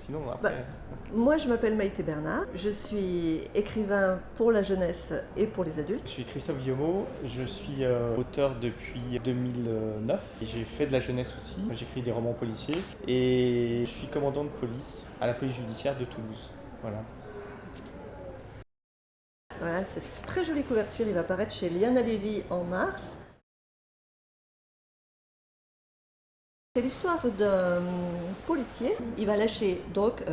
sinon après... Moi, je m'appelle Maïté Bernard, je suis écrivain pour la jeunesse et pour les adultes. Je suis Christophe Guillemot, je suis auteur depuis 2009 et j'ai fait de la jeunesse aussi. J'écris des romans policiers et je suis commandant de police à la police judiciaire de Toulouse. Voilà. Voilà, cette très jolie couverture, il va paraître chez Liana Levy en mars. C'est l'histoire d'un policier. Il va lâcher donc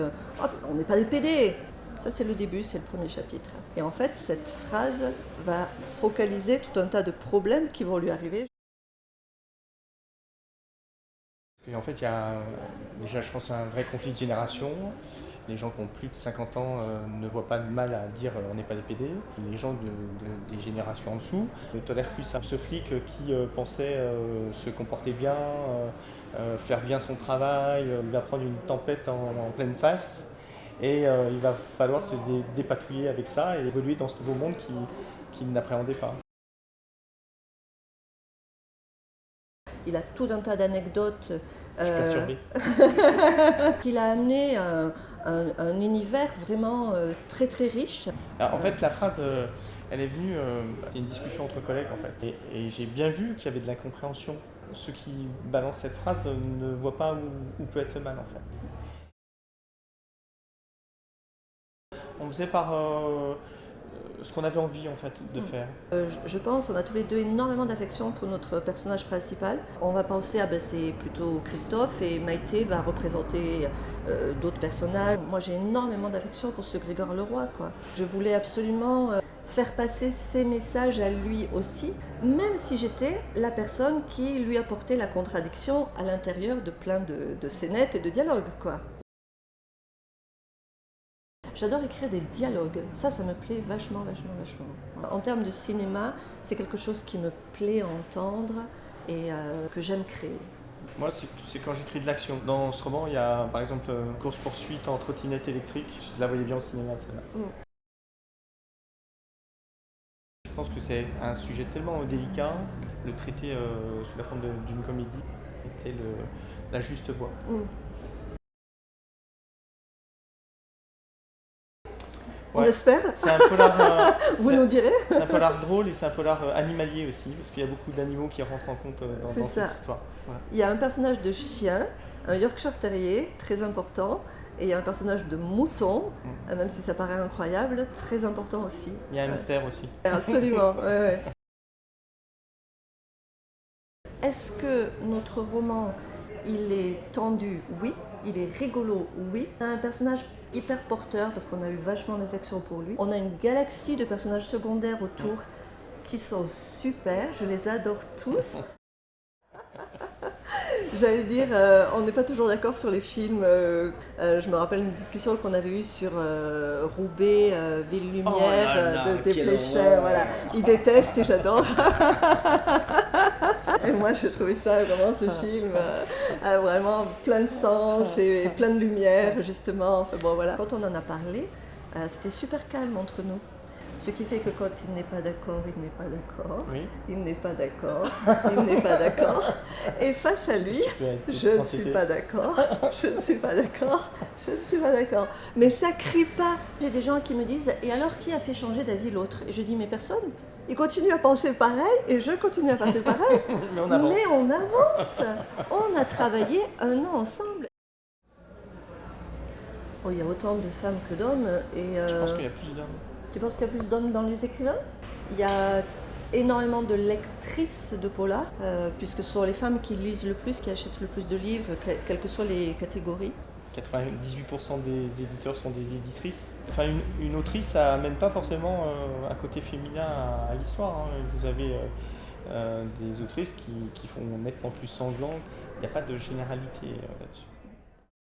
hop, on n'est pas des PD. Ça, c'est le début, c'est le premier chapitre. Et en fait, cette phrase va focaliser tout un tas de problèmes qui vont lui arriver. Et en fait, il y a déjà, je pense, un vrai conflit de génération. Les gens qui ont plus de 50 ans ne voient pas de mal à dire on n'est pas des PD. Les gens des générations en dessous ne tolèrent plus ça. Ce flic qui pensait se comporter bien, faire bien son travail, il va prendre une tempête en pleine face et il va falloir se dépatouiller avec ça et évoluer dans ce nouveau monde qu'il n'appréhendait pas. Il a tout un tas d'anecdotes qu'il a amené un univers vraiment très très riche. Alors, en fait, la phrase, elle est venue, c'est une discussion entre collègues en fait, et j'ai bien vu qu'il y avait de l'incompréhension. Ceux qui balancent cette phrase ne voient pas où peut être le mal en fait. On faisait par ce qu'on avait envie en fait de faire. Je pense, on a tous les deux énormément d'affection pour notre personnage principal. On va penser, c'est plutôt Christophe et Maïté va représenter d'autres personnages. Moi j'ai énormément d'affection pour ce Grégoire Leroy, quoi. Je voulais absolument faire passer ses messages à lui aussi, même si j'étais la personne qui lui apportait la contradiction à l'intérieur de plein de scénettes et de dialogues, quoi. J'adore écrire des dialogues, ça me plaît vachement. En termes de cinéma, c'est quelque chose qui me plaît à entendre et que j'aime créer. Moi, c'est quand j'écris de l'action. Dans ce roman, il y a par exemple une course-poursuite en trottinette électrique. Je la voyais bien au cinéma, celle-là. Je pense que c'est un sujet tellement délicat que le traiter sous la forme d'une comédie était la juste voie. On espère. C'est un polar. Vous nous direz. C'est un polar drôle et c'est un polar animalier aussi, parce qu'il y a beaucoup d'animaux qui rentrent en compte dans cette histoire. Voilà. Il y a un personnage de chien, un Yorkshire Terrier, très important, et il y a un personnage de mouton, même si ça paraît incroyable, très important aussi. Il y a un mystère aussi. Absolument. Ouais. Est-ce que notre roman, il est tendu? Oui. Il est rigolo? Oui. On a un personnage hyper porteur parce qu'on a eu vachement d'affection pour lui. On a une galaxie de personnages secondaires autour qui sont super, je les adore tous. J'allais dire, on n'est pas toujours d'accord sur les films. Je me rappelle une discussion qu'on avait eue sur Roubaix, Ville Lumière, de Desplechin. Voilà. Il déteste et j'adore. Et moi, j'ai trouvé ça vraiment, ce film, vraiment plein de sens et plein de lumière, justement. Enfin, bon, voilà. Quand on en a parlé, c'était super calme entre nous. Ce qui fait que quand il n'est pas d'accord, il n'est pas d'accord, oui. Il n'est pas d'accord, il n'est pas d'accord. Et face à lui, je ne suis pas d'accord, je ne suis pas d'accord, je ne suis pas d'accord. Mais ça crie pas. J'ai des gens qui me disent, et alors qui a fait changer d'avis l'autre? Et je dis, mais personne. Il continue à penser pareil et je continue à penser pareil. Mais on avance. Mais on avance. On a travaillé 1 an ensemble. Oh, il y a autant de femmes que d'hommes. Je pense qu'il y a plus d'hommes. Tu penses qu'il y a plus d'hommes dans les écrivains? Il y a énormément de lectrices de polar, puisque ce sont les femmes qui lisent le plus, qui achètent le plus de livres, quelles que soient les catégories. 98% des éditeurs sont des éditrices. Enfin, une autrice, ça amène pas forcément un côté féminin à l'histoire. Hein. Vous avez des autrices qui font nettement plus sanglant. Il n'y a pas de généralité là-dessus.